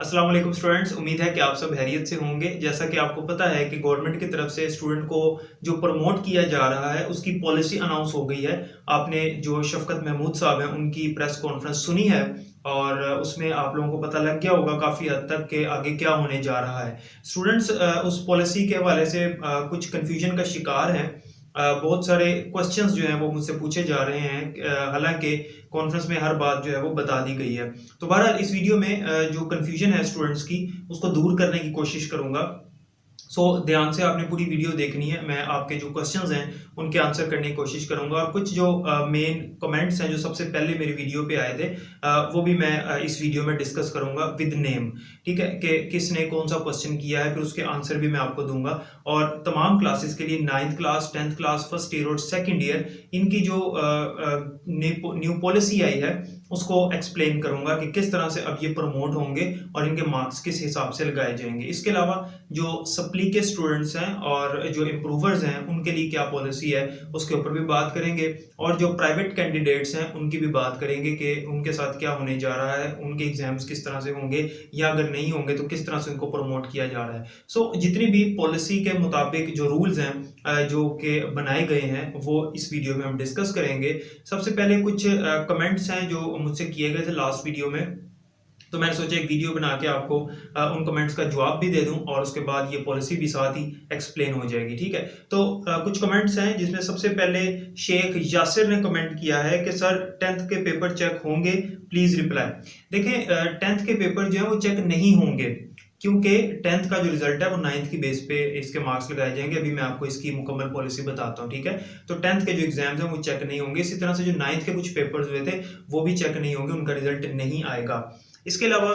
अस्सलाम वालेकुम स्टूडेंट्स, उम्मीद है कि आप सब खैरियत से होंगे। जैसा कि आपको पता है कि गवर्नमेंट की तरफ से स्टूडेंट को जो प्रमोट किया जा रहा है उसकी पॉलिसी अनाउंस हो गई है। आपने जो शफकत महमूद साहब हैं उनकी प्रेस कॉन्फ्रेंस सुनी है और उसमें आप लोगों को पता लग गया होगा काफ़ी हद तक कि आगे क्या होने जा रहा है। स्टूडेंट्स उस पॉलिसी के हवाले से कुछ कन्फ्यूजन का शिकार हैं। बहुत सारे क्वेश्चंस जो हैं वो मुझसे पूछे जा रहे हैं, हालांकि कॉन्फ्रेंस में हर बात जो है वो बता दी गई है। तो बहरहाल इस वीडियो में जो कन्फ्यूजन है स्टूडेंट्स की उसको दूर करने की कोशिश करूंगा। ध्यान से आपने पूरी वीडियो देखनी है। मैं आपके जो क्वेश्चंस हैं उनके आंसर करने की कोशिश करूंगा और कुछ जो मेन कमेंट्स हैं जो सबसे पहले मेरी वीडियो पे आए थे वो भी मैं इस वीडियो में डिस्कस करूंगा विद नेम। ठीक है कि किसने कौन सा क्वेश्चन किया है, फिर उसके आंसर भी मैं आपको दूंगा। और तमाम क्लासेस के लिए 9th class, 10th class, first year और सेकेंड ईयर इनकी जो न्यू पॉलिसी आई है उसको एक्सप्लेन करूंगा कि किस तरह से अब ये प्रमोट होंगे और इनके मार्क्स किस हिसाब से लगाए जाएंगे। इसके अलावा जो सप्ली के स्टूडेंट्स हैं और जो इम्प्रूवर्स हैं उनके लिए क्या पॉलिसी है उसके ऊपर भी बात करेंगे और जो प्राइवेट कैंडिडेट्स हैं उनकी भी बात करेंगे कि उनके साथ क्या होने जा रहा है, उनके एग्जाम्स किस तरह से होंगे या अगर नहीं होंगे तो किस तरह से उनको प्रमोट किया जा रहा है। जितनी भी पॉलिसी के मुताबिक जो रूल्स हैं जो कि बनाए गए हैं वो इस वीडियो में हम डिस्कस करेंगे। सबसे पहले कुछ कमेंट्स हैं जो मुझसे किए गए थे लास्ट वीडियो में, तो मैंने सोचा एक वीडियो बना के आपको उन कमेंट्स का जवाब भी दे दूं और उसके बाद ये पॉलिसी भी साथ ही एक्सप्लेन हो जाएगी। ठीक है, तो कुछ कमेंट्स हैं जिसमें सबसे पहले शेख यासिर ने कमेंट किया है कि सर 10th के पेपर चेक होंगे, प्लीज रिप्लाई। देखें 10th के पेपर जो है वो चेक नहीं होंगे क्योंकि 10th का जो रिजल्ट है वो 9th की बेस पे इसके मार्क्स लगाए जाएंगे। अभी मैं आपको इसकी मुकम्मल पॉलिसी बताता हूँ। ठीक है, तो 10th के जो एग्जाम्स हैं वो चेक नहीं होंगे। इसी तरह से जो 9th के कुछ पेपर्स हुए थे वो भी चेक नहीं होंगे, उनका रिजल्ट नहीं आएगा। इसके अलावा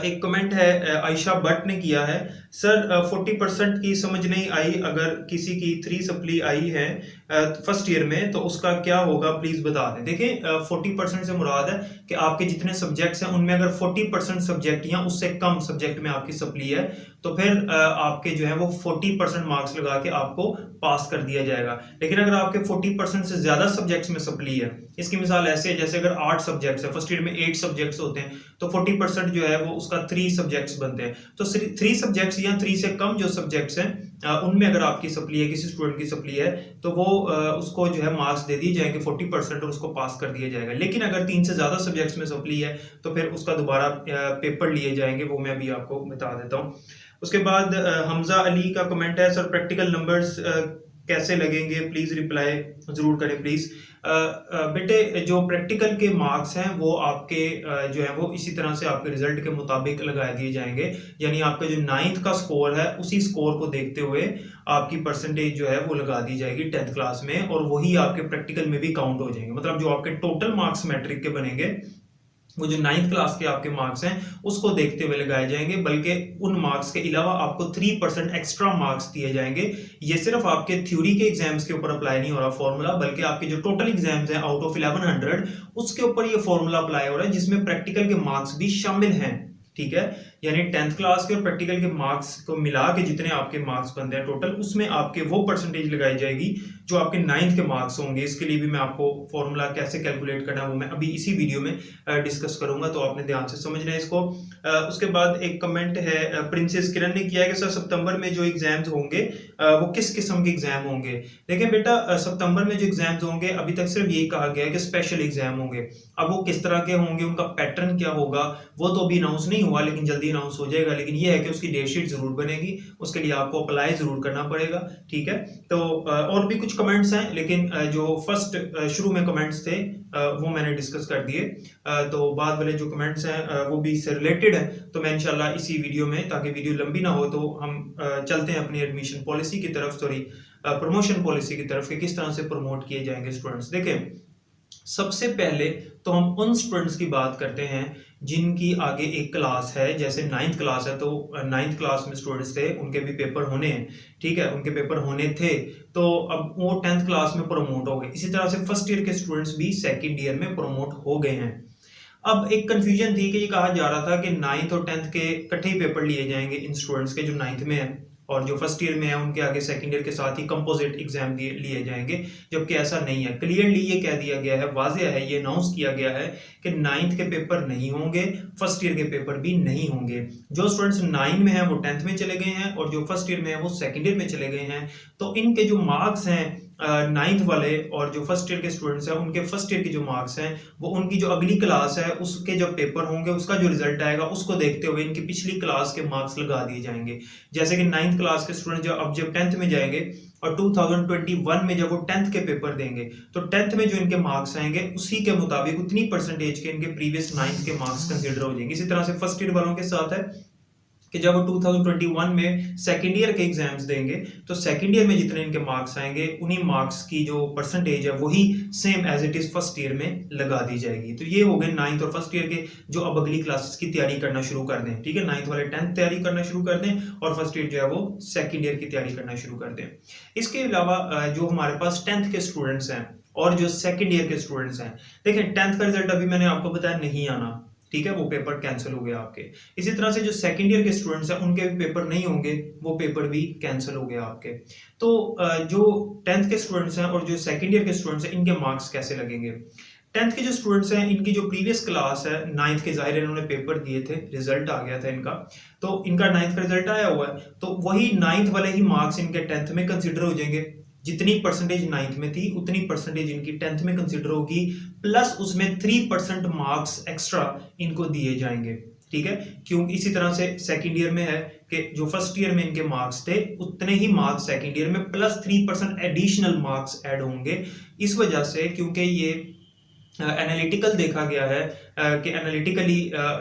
एक कमेंट है आयशा भट्ट ने किया है, सर 40% की समझ नहीं आई, अगर किसी की 3 सप्ली आई है फर्स्ट ईयर में तो उसका क्या होगा, प्लीज बता दें। देखिए 40% से मुराद है कि आपके जितने सब्जेक्ट्स हैं उनमें अगर 40% सब्जेक्ट या उससे कम सब्जेक्ट में आपकी सप्ली है तो फिर आपके जो है वो 40% मार्क्स लगा के आपको पास कर दिया जाएगा। लेकिन अगर आपके 40% से ज्यादा सब्जेक्ट्स में सप्ली है, इसकी मिसाल ऐसे है जैसे अगर 8 सब्जेक्ट्स है, फर्स्ट ईयर में 8 सब्जेक्ट्स होते हैं तो 40% जो है वो उसका 3 सब्जेक्ट्स बनते हैं। तो 3 सब्जेक्ट्स या 3 से कम जो सब्जेक्ट्स हैं उनमें अगर आपकी सप्ली है, किसी स्टूडेंट की सप्ली है तो वो उसको जो है मार्क्स दे दिए जाएंगे 40% और उसको पास कर दिया जाएगा। लेकिन अगर 3 से ज्यादा सब्जेक्ट्स में सप्ली है तो फिर उसका दोबारा पेपर लिए जाएंगे, वो मैं अभी आपको बता देता हूँ। उसके बाद हमजा अली का कमेंट है, सर प्रैक्टिकल नंबर्स कैसे लगेंगे, प्लीज रिप्लाई जरूर करें प्लीज। बेटे जो प्रैक्टिकल के मार्क्स हैं वो आपके जो है वो इसी तरह से आपके रिजल्ट के मुताबिक लगा दिए जाएंगे, यानी आपका जो 9th का स्कोर है उसी स्कोर को देखते हुए आपकी परसेंटेज जो है वो लगा दी जाएगी 10th क्लास में और वही आपके प्रैक्टिकल में भी काउंट हो जाएंगे। मतलब जो आपके टोटल मार्क्स मैट्रिक के बनेंगे वो जो 9th क्लास के आपके मार्क्स हैं उसको देखते हुए लगाए जाएंगे, बल्कि उन मार्क्स के अलावा आपको 3% एक्स्ट्रा मार्क्स दिए जाएंगे। ये सिर्फ आपके थ्योरी के एग्जाम्स के ऊपर अप्लाई नहीं हो रहा फॉर्मूला, बल्कि आपके जो टोटल एग्जाम्स हैं आउट ऑफ 1100 उसके ऊपर ये फॉर्मूला अप्लाई हो रहा है जिसमें प्रैक्टिकल के मार्क्स भी शामिल हैं। ठीक है, यानी 10th क्लास के और प्रैक्टिकल के मार्क्स को मिला के जितने आपके मार्क्स बनते हैं टोटल, उसमें आपके वो परसेंटेज लगाई जाएगी जो आपके 9th के मार्क्स होंगे। इसके लिए भी मैं आपको फॉर्मूला कैसे कैलकुलेट करना है वो मैं अभी इसी वीडियो में डिस्कस करूंगा, तो आपने ध्यान से समझना है इसको। उसके बाद एक कमेंट है प्रिंसेस किरण ने किया है कि सर सितंबर में जो एग्जाम्स होंगे वो किस किस्म के एग्जाम होंगे। देखिए बेटा सितंबर में जो एग्जाम्स होंगे अभी तक सिर्फ यही कहा गया है कि स्पेशल एग्जाम होंगे। अब वो किस तरह के होंगे, उनका पैटर्न क्या होगा वो तो अभी अनाउंस नहीं हुआ, लेकिन जल्दी अनाउंस हो जाएगा। लेकिन ये है कि उसकी डेट शीट जरूर बनेगी, उसके लिए आपको अप्लाई जरूर करना पड़ेगा। ठीक है, तो और भी कुछ कमेंट्स हैं लेकिन जो फर्स्ट शुरू में कमेंट्स थे वो मैंने डिस्कस कर दिए। तो बाद वाले जो कमेंट्स हैं वो भी इससे रिलेटेड है, तो मैं इंशाल्लाह इसी वीडियो में, ताकि वीडियो लंबी ना हो, तो हम चलते हैं अपनी एडमिशन पॉलिसी की तरफ, सॉरी प्रमोशन पॉलिसी की तरफ कि किस तरह से प्रमोट किए जाएंगे स्टूडेंट्स। देखें सबसे पहले तो हम उन स्टूडेंट्स की बात करते हैं जिनकी आगे एक क्लास है, जैसे 9th क्लास है तो 9th क्लास में स्टूडेंट्स थे उनके भी पेपर होने हैं। ठीक है, उनके पेपर होने थे तो अब वो 10th क्लास में प्रमोट हो गए। इसी तरह से फर्स्ट ईयर के स्टूडेंट्स भी सेकेंड ईयर में प्रमोट हो गए हैं। अब एक कंफ्यूजन थी कि ये कहा जा रहा था कि 9th और 10th के इकट्ठे ही पेपर लिए जाएंगे इन स्टूडेंट्स के जो 9th में है, और जो फर्स्ट ईयर में है उनके आगे सेकंड ईयर के साथ ही कंपोजिट एग्जाम लिए जाएंगे, जबकि ऐसा नहीं है। क्लियरली ये कह दिया गया है, वाज़ेह है, ये अनाउंस किया गया है कि 9th के पेपर नहीं होंगे, फर्स्ट ईयर के पेपर भी नहीं होंगे। जो स्टूडेंट्स 9 में हैं वो 10th में चले गए हैं, और जो फर्स्ट ईयर में है वो सेकंड ईयर में चले गए हैं। तो इनके जो मार्क्स हैं 9th वाले और जो फर्स्ट ईयर के स्टूडेंट्स हैं उनके फर्स्ट ईयर के जो मार्क्स हैं वो उनकी जो अगली क्लास है उसके जब पेपर होंगे उसका जो रिजल्ट आएगा उसको देखते हुए इनकी पिछली क्लास के मार्क्स लगा दिए जाएंगे। जैसे कि 9th क्लास के स्टूडेंट जब 10th में जाएंगे और 2021 में जब वो 10th के पेपर देंगे तो 10th में जो इनके मार्क्स आएंगे उसी के मुताबिक उतनी परसेंटेज के इनके प्रीवियस 9th के मार्क्स कंसिडर हो जाएंगे। इसी तरह से फर्स्ट ईयर वालों के साथ है कि जब वो 2021 में सेकेंड ईयर के एग्जाम्स देंगे तो सेकेंड ईयर में जितने इनके मार्क्स आएंगे उन्हीं मार्क्स की जो परसेंटेज है वही same as it is first year में लगा दी जाएगी। तो ये हो गए 9th और फर्स्ट ईयर के जो अब अगली क्लासेस की तैयारी करना शुरू कर दें। ठीक है, 9th वाले 10th तैयारी करना शुरू कर दें और फर्स्ट ईयर जो है वो सेकेंड ईयर की तैयारी करना शुरू कर दें। इसके अलावा जो हमारे पास 10th के स्टूडेंट्स हैं और जो सेकेंड ईयर के स्टूडेंट्स हैं, देखें 10th का रिजल्ट अभी मैंने आपको बताया नहीं आना, ठीक है, वो पेपर कैंसिल हो गया आपके। इसी तरह से जो सेकंड ईयर के स्टूडेंट्स हैं उनके भी पेपर नहीं होंगे, वो पेपर भी कैंसिल हो गया आपके। तो जो 10th के स्टूडेंट्स हैं और जो सेकंड ईयर के स्टूडेंट्स हैं इनके मार्क्स कैसे लगेंगे। 10th के जो स्टूडेंट्स हैं इनकी जो प्रीवियस क्लास है 9th के जाहिर इन्होंने पेपर दिए थे, रिजल्ट आ गया था इनका, तो इनका 9th का रिजल्ट आया हुआ है, तो वही 9th वाले ही मार्क्स इनके 10th में कंसिडर हो जाएंगे। जितनी परसेंटेज 9th में थी उतनी परसेंटेज इनकी 10th में कंसिडर होगी, प्लस उसमें 3% मार्क्स एक्स्ट्रा इनको दिए जाएंगे। ठीक है, क्यों इसी तरह से सेकंड ईयर में है कि जो फर्स्ट ईयर में इनके मार्क्स थे उतने ही मार्क्स सेकंड ईयर में प्लस 3% एडिशनल मार्क्स ऐड होंगे। इस वजह से क्योंकि ये एनालिटिकल देखा गया है कि एनालिटिकली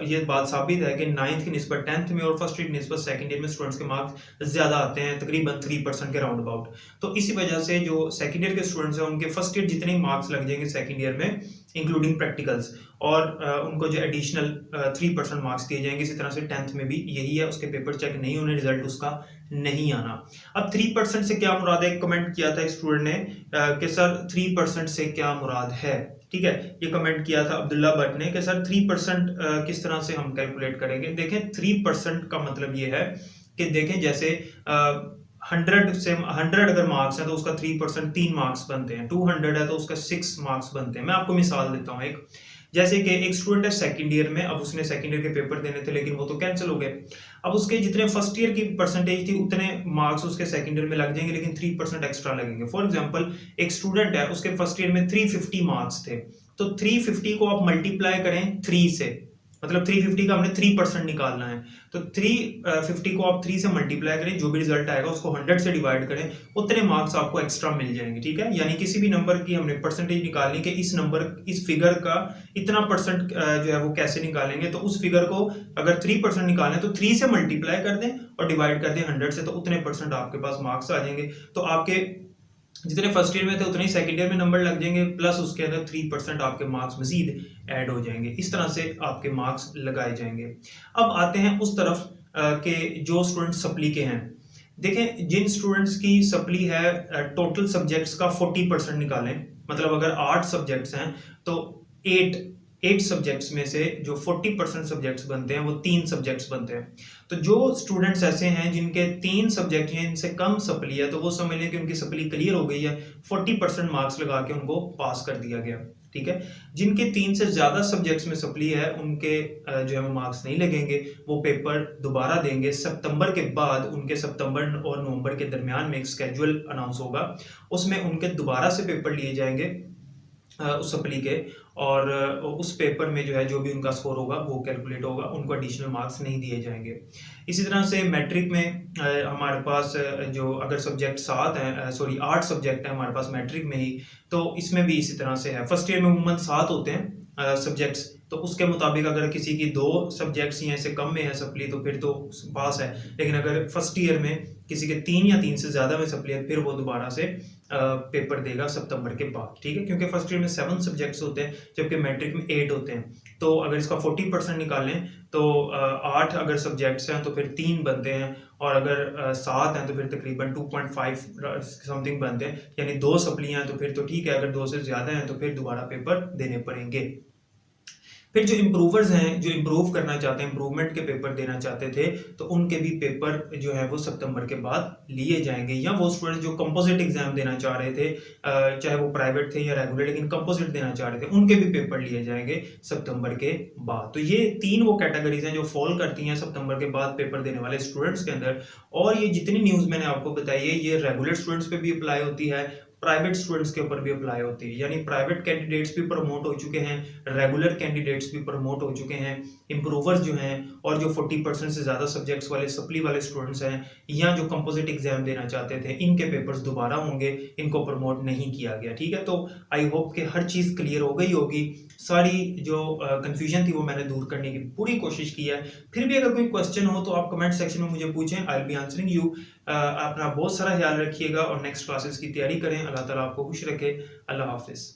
ये बात साबित है कि 9th की निस्बत 10th में और फर्स्ट ईयर की निस्बत सेकंड ईयर में स्टूडेंट्स के मार्क्स ज़्यादा आते हैं, तकरीबन 3% के राउंड अबाउट। तो इसी वजह से जो सेकंड ईयर के स्टूडेंट्स हैं उनके फर्स्ट ईयर जितने मार्क्स लग जाएंगे सेकंड ईयर में इंक्लूडिंग प्रैक्टिकल्स, और उनको जो एडिशनल 3% मार्क्स दिए जाएंगे। इसी तरह से 10th में भी यही है, उसके पेपर चेक नहीं होने, रिजल्ट उसका नहीं आना। अब 3% से क्या मुराद है, एक कमेंट किया था एक स्टूडेंट ने कि सर 3% से क्या मुराद है। ठीक है, ये कमेंट किया था अब्दुल्ला भट्ट ने कि सर 3% किस तरह से हम कैलकुलेट करेंगे। देखें 3% का मतलब ये है कि देखें जैसे 100 अगर मार्क्स है तो उसका 3% 3 मार्क्स बनते हैं, 200 है तो उसका 6 मार्क्स बनते हैं। मैं आपको मिसाल देता हूँ एक, जैसे कि एक स्टूडेंट है सेकंड ईयर में, अब उसने सेकंड ईयर के पेपर देने थे लेकिन वो तो कैंसिल हो गए। अब उसके जितने फर्स्ट ईयर की परसेंटेज थी उतने मार्क्स उसके सेकंड ईयर में लग जाएंगे, लेकिन 3% एक्स्ट्रा लगेंगे। फॉर एग्जांपल एक स्टूडेंट है, उसके फर्स्ट ईयर में 350 मार्क्स थे, तो 350 को आप मल्टीप्लाई करें 3 से, मतलब 350 का हमने 3% निकालना है, तो 350 को आप 3 से मल्टीप्लाई करें, जो भी रिजल्ट आएगा उसको 100 से डिवाइड करें, उतने मार्क्स आपको एक्स्ट्रा मिल जाएंगे। ठीक है, यानी किसी भी नंबर की हमने परसेंटेज निकालनी कि इस फिगर का इतना परसेंट जो है वो कैसे निकालेंगे, तो उस फिगर को अगर 3% निकालें तो 3 से मल्टीप्लाई कर दें और डिवाइड कर दें 100 से, तो उतने परसेंट आपके पास मार्क्स आ जाएंगे। तो आपके जितने फर्स्ट ईयर में थे उतने ही सेकंड ईयर में नंबर लग जाएंगे, प्लस उसके अंदर 3% आपके मार्क्स मजीद ऐड हो जाएंगे। इस तरह से आपके मार्क्स लगाए जाएंगे। अब आते हैं उस तरफ के जो स्टूडेंट सप्ली के हैं। देखें जिन स्टूडेंट्स की सप्ली है टोटल सब्जेक्ट्स का 40% निकालें, मतलब अगर 8 सब्जेक्ट्स हैं तो 8 सब्जेक्ट्स में से जो 40% सब्जेक्ट्स बनते हैं वो 3 सब्जेक्ट्स बनते हैं। तो जो स्टूडेंट्स ऐसे हैं जिनके 3 सब्जेक्ट हैं, इनसे कम सप्ली है, तो वो समझ लें कि उनकी सप्ली क्लियर हो गई है, 40% मार्क्स लगा के उनको पास कर दिया गया। ठीक है, जिनके 3 से ज्यादा सब्जेक्ट्स में सप्ली है उनके जो है मार्क्स नहीं लगेंगे, वो पेपर दोबारा देंगे सितंबर के बाद। उनके सितंबर और नवंबर के दरमियान में एक स्केड्यूल अनाउंस होगा, उसमें उनके दोबारा से पेपर लिए जाएंगे उस सप्ली के, और उस पेपर में जो है जो भी उनका स्कोर होगा वो कैलकुलेट होगा, उनको एडिशनल मार्क्स नहीं दिए जाएंगे। इसी तरह से मैट्रिक में हमारे पास जो अगर सब्जेक्ट 8 सब्जेक्ट है हमारे पास मैट्रिक में ही, तो इसमें भी इसी तरह से है। फर्स्ट ईयर में उम्मन 7 होते हैं सब्जेक्ट्स, तो उसके मुताबिक अगर किसी की 2 सब्जेक्ट्स या से कम में है सप्ली तो फिर तो पास है, लेकिन अगर फर्स्ट ईयर में किसी के 3 या 3 से ज्यादा में सप्ली है फिर वो दोबारा से पेपर देगा सितंबर के बाद। ठीक है, क्योंकि फर्स्ट ईयर में 7 सब्जेक्ट्स होते हैं जबकि मैट्रिक में 8 होते हैं, तो अगर इसका 40% निकालें तो 8 अगर सब्जेक्ट्स हैं तो फिर 3 बनते हैं, और अगर 7 हैं तो फिर तकरीबन 2.5 समथिंग बनते हैं, यानी 2 सप्लियां हैं तो फिर तो ठीक है, अगर 2 से ज्यादा हैं तो फिर दोबारा पेपर देने पड़ेंगे। फिर जो इम्प्रूवर्स हैं, जो इम्प्रूव करना चाहते हैं, इम्प्रूवमेंट के पेपर देना चाहते थे, तो उनके भी पेपर जो है वो सितंबर के बाद लिए जाएंगे। या वो स्टूडेंट जो कंपोजिट एग्जाम देना चाह रहे थे, चाहे वो प्राइवेट थे या रेगुलर, लेकिन कंपोजिट देना चाह रहे थे, उनके भी पेपर लिए जाएंगे सितंबर के बाद। तो ये 3 वो कैटेगरीज हैं जो फॉल करती हैं सितंबर के बाद पेपर देने वाले स्टूडेंट्स के अंदर। और ये जितनी न्यूज़ मैंने आपको बताई है, ये रेगुलर स्टूडेंट्स पे भी अप्लाई होती है, प्राइवेट स्टूडेंट्स के ऊपर भी अप्लाई होती है। यानी प्राइवेट कैंडिडेट्स भी प्रमोट हो चुके हैं, रेगुलर कैंडिडेट्स भी प्रमोट हो चुके हैं, इम्प्रूवर्स जो हैं और जो 40% से ज़्यादा सब्जेक्ट्स वाले सप्ली वाले स्टूडेंट्स हैं या जो कंपोजिट एग्जाम देना चाहते थे, इनके पेपर्स दोबारा होंगे, इनको प्रमोट नहीं किया गया। ठीक है, तो आई होप कि हर चीज़ क्लियर हो गई होगी। सारी जो कंफ्यूजन थी वो मैंने दूर करने की पूरी कोशिश की है। फिर भी अगर कोई क्वेश्चन हो तो आप कमेंट सेक्शन में मुझे पूछें, I will be answering you. अपना बहुत सारा ख्याल रखिएगा और नेक्स्ट क्लासेस की तैयारी करें। अल्लाह ताला आपको खुश रखे। अल्लाह हाफिज़।